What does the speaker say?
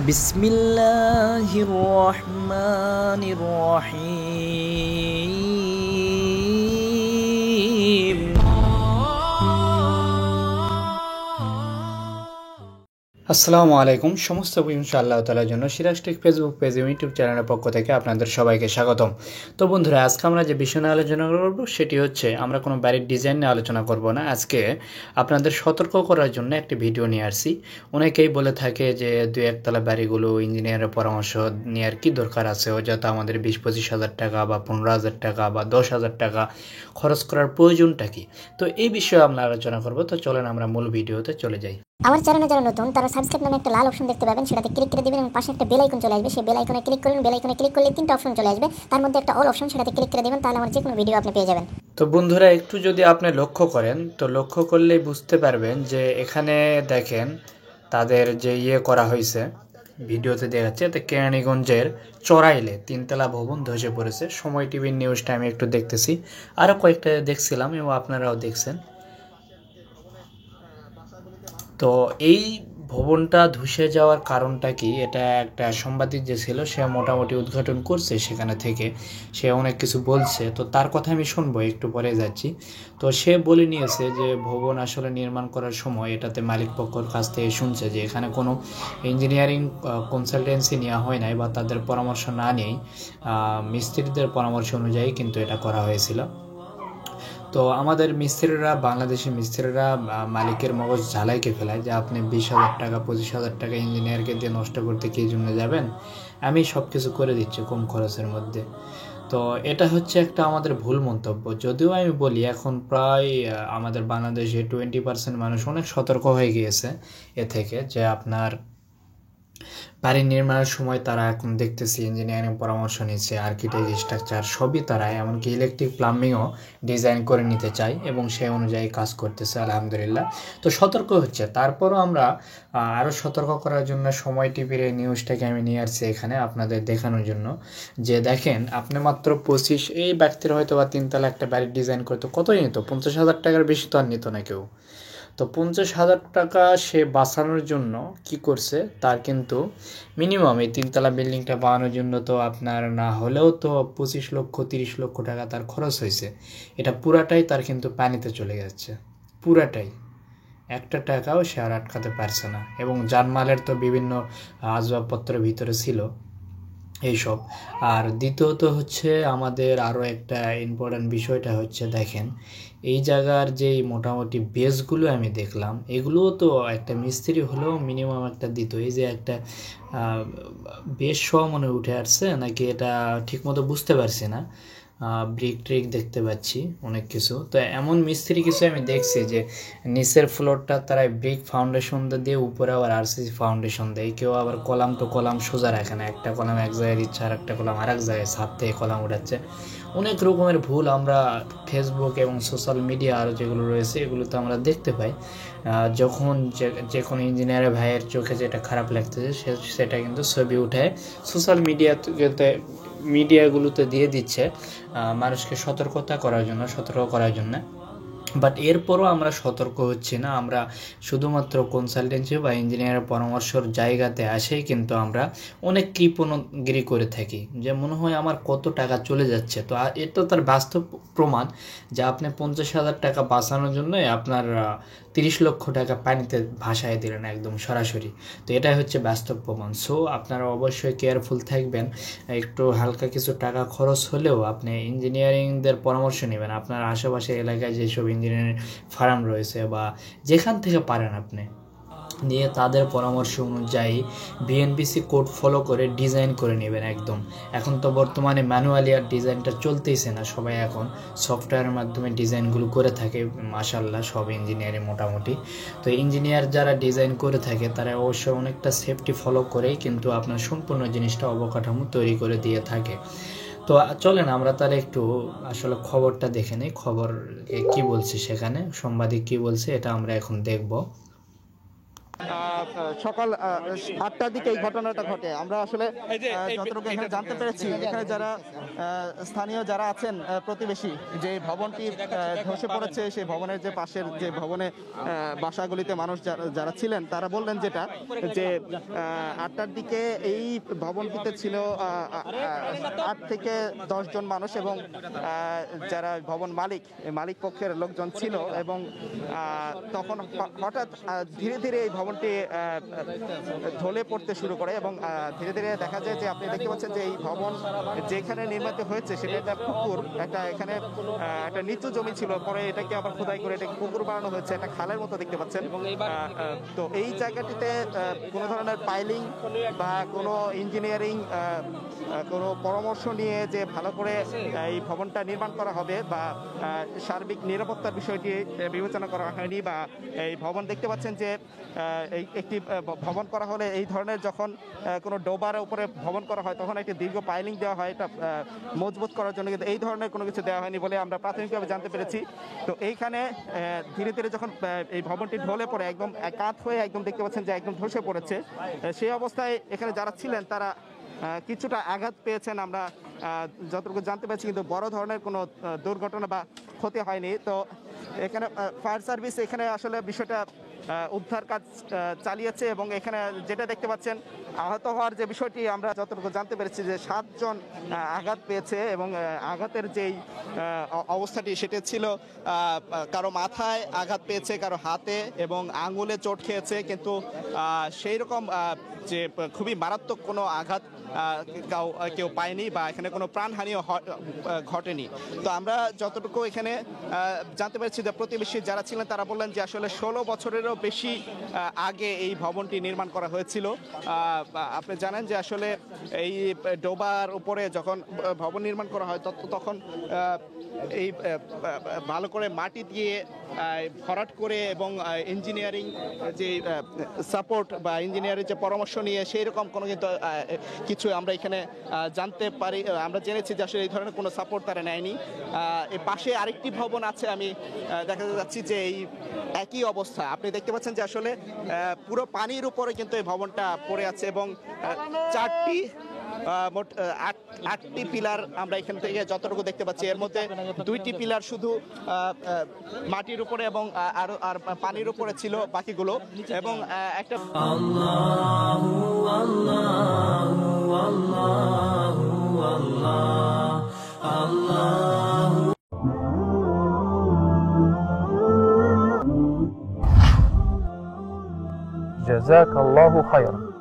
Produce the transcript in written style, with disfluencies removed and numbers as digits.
বিসমিল্লাহির রহমানির রহিম। আসসালামু আলাইকুম। সমস্ত প্রশংসা আল্লাহ তাআলার জন্য। সিরাজ টেক ফেসবুক পেজ এবং ইউটিউব চ্যানেলের পক্ষ থেকে আপনাদের সবাইকে স্বাগতম। তো বন্ধুরা, আজকে আমরা যে বিষয় নিয়ে আলোচনা করব সেটি হচ্ছে, আমরা কোনো বাড়ির ডিজাইন নিয়ে আলোচনা করব না। আজকে আপনাদের সতর্ক করার জন্য একটি ভিডিও নিয়ে আসছি। অনেকেই বলে থাকে যে 2-1 তলা বাড়িগুলো ইঞ্জিনিয়ারের পরামর্শ নেওয়ার কী দরকার আছে, যত আমাদের 20-25 হাজার টাকা বা 15,000 টাকা বা 10,000 টাকা খরচ করার প্রয়োজনটা কি। তো এই বিষয়ে আমরা আলোচনা করব। তো চলেন আমরা মূল ভিডিওতে চলে যাই। আমার চ্যানেলে যারা নতুন তারা সাবস্ক্রাইব নামে একটা লাল অপশন দেখতে পাবেন, সেটাতে ক্লিক করে দিবেন এবং পাশে একটা বেল আইকন চলে আসবে। সেই বেল আইকনে ক্লিক করুন। বেল আইকনে ক্লিক করলে 3টা অপশন চলে আসবে, তার মধ্যে একটা অল অপশন, সেটাতে ক্লিক করে দিবেন, তাহলে আমার যে কোনো ভিডিও আপনি পেয়ে যাবেন। তো বন্ধুরা, একটু যদি আপনি লক্ষ্য করেন, তো লক্ষ্য করলেই বুঝতে পারবেন যে এখানে দেখেন তাদের যে করা হয়েছে, ভিডিওতে দেখাচ্ছে তো কেরানীগঞ্জের চড়াইলে 3 তলা ভবন ধসে পড়েছে। সময় টিভির নিউজটা আমি একটু দেখতেছি, আরও কয়েকটা দেখছিলাম এবং আপনারাও দেখছেন। তো এই ভবনটা ধসে যাওয়ার কারণটা কি, এটা একটা সাংবাদিক যে ছিল সে মোটামুটি উদ্ঘাটন করছে, সেখানে থেকে সে অনেক কিছু বলছে। তো তার কথা আমি শুনবো, একটু পরে যাচ্ছি। তো সে বলে নিয়েছে যে ভবন আসলে নির্মাণ করার সময় এটাতে মালিক পক্ষর কাছ থেকে শুনছে যে এখানে কোনো ইঞ্জিনিয়ারিং কনসালটেন্সি নেওয়া হয় নাই বা তাদের পরামর্শ না নিয়েই মিস্ত্রিদের পরামর্শ অনুযায়ী কিন্তু এটা করা হয়েছিল। তো আমাদের মিস্ত্রিরা, বাংলাদেশি মিস্ত্রিরা মালিকের মগজ ঝালাইকে ফেলায় যে আপনি 20,000 টাকা 25,000 টাকা ইঞ্জিনিয়ারকে দিয়ে নষ্ট করতে কী জন্য যাবেন, আমি সব কিছু করে দিচ্ছি কম খরচের মধ্যে। তো এটা হচ্ছে একটা আমাদের ভুল মন্তব্য। যদিও আমি বলি এখন প্রায় আমাদের বাংলাদেশে 20% মানুষ অনেক সতর্ক হয়ে গিয়েছে এ থেকে, যে আপনার বাড়ি নির্মাণের সময় তারা এখন দেখতেছি ইঞ্জিনিয়ারিং পরামর্শ নিচ্ছে, আর্কিটেক্ট, স্ট্রাকচার সবই তারা, এমনকি ইলেকট্রিক প্লাম্বিংও ডিজাইন করে নিতে চায় এবং সেই অনুযায়ী কাজ করতেছে আলহামদুলিল্লাহ। তো সতর্ক হচ্ছে। তারপরও আমরা আরও সতর্ক করার জন্য সময় টিভির এই নিউজটাকে আমি নিয়ে আসছি এখানে আপনাদের দেখানোর জন্য, যে দেখেন আপনি মাত্র 25, এই ব্যক্তির হয়তো বা 3 তলা একটা বাড়ির ডিজাইন করতে কতই নিত, 50,000 টাকার বেশি তো আর নিত না কেউ। তো 50,000 টাকা সে বাঁচানোর জন্য কি করছে, তার কিন্তু মিনিমাম এই 3 তলা বিল্ডিংটা বানানোর জন্য তো আপনার না হলেও তো 25 লক্ষ 30 লক্ষ টাকা তার খরচ হয়েছে। এটা পুরাটাই তার কিন্তু পানিতে চলে যাচ্ছে, পুরাটাই। একটা টাকাও সে আর আটকাতে পারছে না। এবং জানমালের তো বিভিন্ন আসবাবপত্রের ভিতরে ছিল এইসব। আর দ্বিতীয়ত হচ্ছে আমাদের আরও একটা ইম্পর্ট্যান্ট বিষয়টা হচ্ছে, দেখেন এই জায়গার যেই মোটামুটি বেসগুলো আমি দেখলাম, এগুলোও তো একটা মিস্ত্রি হলেও মিনিমাম একটা দিত। এই যে একটা বেস সহ মনে উঠে আসছে নাকি, এটা ঠিকমতো বুঝতে পারছি না। ব্রিক ট্রিক দেখতে পাচ্ছি অনেক কিছু। তো এমন মিস্ত্রি কিছু আমি দেখছি যে নিচের ফ্লোরটা তারা ব্রিক ফাউন্ডেশন দিয়ে, উপরে আবার আরসিসি ফাউন্ডেশন দেয়। কেউ আবার কলাম তো কলাম সোজা রাখে না, একটা কলাম এক জায়গায় দিচ্ছে আর একটা কলাম আর এক জায়গায়, ছাদ থেকে কলাম উঠাচ্ছে। অনেক রকমের ভুল আমরা ফেসবুক এবং সোশ্যাল মিডিয়া আর যেগুলো রয়েছে এগুলোতে আমরা দেখতে পাই। যখন যে কোনো ইঞ্জিনিয়ারের ভাইয়ের চোখে যেটা খারাপ লাগতেছে সেটা কিন্তু ছবি উঠে সোশ্যাল মিডিয়াগুলোতে দিয়ে দিচ্ছে মানুষকে সতর্ক করার জন্য। বাট এরপরও আমরা সতর্ক হচ্ছি না। আমরা শুধুমাত্র কনসালটেন্সি বা ইঞ্জিনিয়ারের পরামর্শর জায়গাতে আসেই কিন্তু আমরা অনেক কৃপণগিরি করে থাকি, যে মনে হয় আমার কত টাকা চলে যাচ্ছে। তো এটা তার বাস্তব প্রমাণ যে আপনি 50,000 টাকা বাঁচানোর জন্যই আপনার 30 লক্ষ টাকা পানিতে ভাসায় দিলেন একদম সরাসরি। তো এটাই হচ্ছে বাস্তব প্রমাণ। সো আপনারা অবশ্যই কেয়ারফুল থাকবেন। একটু হালকা কিছু টাকা খরচ হলেও আপনি ইঞ্জিনিয়ারিংদের পরামর্শ নেবেন। আপনার আশেপাশে এলাকায় যেসব ইঞ্জিনিয়ারিং ফার্ম রয়েছে বা যেখান থেকে পারেন আপনি নিয়ে তাদের পরামর্শ অনুযায়ী বিএনপিসি কোড ফলো করে ডিজাইন করে নেবেন একদম। এখন তো বর্তমানে ম্যানুয়ালি আর ডিজাইনটা চলতেইছে না, সবাই এখন সফটওয়্যারের মাধ্যমে ডিজাইনগুলো করে থাকে মাশাআল্লাহ সব ইঞ্জিনিয়ারিং মোটামুটি। তো ইঞ্জিনিয়ার যারা ডিজাইন করে থাকে তারা অবশ্যই অনেকটা সেফটি ফলো করেই কিন্তু আপনার সম্পূর্ণ জিনিসটা অবকাঠামো তৈরি করে দিয়ে থাকে। তো চলেন আমরা তাহলে একটু আসলে খবরটা দেখে নিই, খবর কি বলছে সেখানে, সাংবাদিক কি বলছে এটা আমরা এখন দেখব। সকাল 8টার দিকে এই ঘটনাটা ঘটে। আমরা আসলে যতটুকু এখানে জানতে পেরেছি, এখানে যারা স্থানীয় যারা আছেন প্রতিবেশী, যে ভবনটি ধসে পড়েছে সেই ভবনের যে পাশের যে ভবনে বাসাগুলিতে মানুষ যারা ছিলেন তারা বললেন যেটা যে 8টার দিকে এই ভবনটিতে ছিল 8 থেকে 10 জন মানুষ এবং যারা ভবন মালিক পক্ষের লোকজন ছিল এবং তখন হঠাৎ ধীরে ধীরে এই ভবনটি ঢলে পড়তে শুরু করে এবং ধীরে ধীরে দেখা যায় যে আপনি দেখতে পাচ্ছেন যে এই ভবন যেখানে নির্মিত হয়েছে সেটা একটা পুকুর, এখানে একটা নিচু জমি ছিল, পরে এটাকে আবার খোদাই করে এটাকে পুকুর বানানো হয়েছে, একটা খালের মতো দেখতে পাচ্ছেন। তো এই জায়গাটিতে কোনো ধরনের পাইলিং বা কোনো ইঞ্জিনিয়ারিং কোনো পরামর্শ নিয়ে যে ভালো করে এই ভবনটা নির্মাণ করা হবে বা সার্বিক নিরাপত্তার বিষয়টি বিবেচনা করা হয়নি। বা এই ভবন দেখতে পাচ্ছেন যে একটি ভবন করা হলে এই ধরনের যখন কোনো ডোবার উপরে ভবন করা হয় তখন একটি দীর্ঘ পাইলিং দেওয়া হয় এটা মজবুত করার জন্য, কিন্তু এই ধরনের কোনো কিছু দেওয়া হয়নি বলে আমরা প্রাথমিকভাবে জানতে পেরেছি। তো এইখানে ধীরে ধীরে যখন এই ভবনটি ঢলে পড়ে একদম কাত হয়ে একদম দেখতে পাচ্ছেন যে একদম ধসে পড়েছে, সেই অবস্থায় এখানে যারা ছিলেন তারা কিছুটা আঘাত পেয়েছেন আমরা যতটুকু জানতে পেরেছি, কিন্তু বড় ধরনের কোনো দুর্ঘটনা বা ক্ষতি হয়নি। তো এখানে ফায়ার সার্ভিস এখানে আসলে বিষয়টা উদ্ধার কাজ চালিয়েছে এবং এখানে যেটা দেখতে পাচ্ছেন আহত হওয়ার যে বিষয়টি আমরা যতটুকু জানতে পেরেছি যে 7 জন আঘাত পেয়েছে এবং আঘাতের যেই অবস্থাটি সেটা ছিল কারো মাথায় আঘাত পেয়েছে, কারো হাতে এবং আঙুলে চোট খেয়েছে, কিন্তু সেই রকম যে খুবই মারাত্মক কোনো আঘাত কেউ পায়নি বা এখানে কোনো প্রাণহানিও ঘটেনি। তো আমরা যতটুকু এখানে জানতে পেরেছি যে প্রতিবেশী যারা ছিলেন তারা বললেন যে আসলে 16 বছরেরও বেশি আগে এই ভবনটি নির্মাণ করা হয়েছিল। আপনি জানেন যে আসলে এই ডোবার উপরে যখন ভবন নির্মাণ করা হয় তখন এই ভালো করে মাটি দিয়ে ভরাট করে এবং ইঞ্জিনিয়ারিং যে সাপোর্ট বা ইঞ্জিনিয়ারিং যে পরামর্শ নিয়ে সেই রকম কোনো কিন্তু কিছু আমরা এখানে জানতে পারি, আমরা জেনেছি যে আসলে এই ধরনের কোনো সাপোর্ট তারা নেয়নি। এর পাশে আরেকটি ভবন আছে, আমি দেখা যাচ্ছি যে এই একই অবস্থা আপনি দেখতে পাচ্ছেন যে আসলে পুরো পানির উপরে কিন্তু এই ভবনটা পড়ে আছে এবং 8টি পিলার আমরা এখান থেকে যতটুকু দেখতে পাচ্ছি, এর মধ্যে 2টি পিলার শুধু মাটির উপরে এবং আর পানির উপরে ছিল বাকিগুলো, এবং একটা جزاك الله خيرا.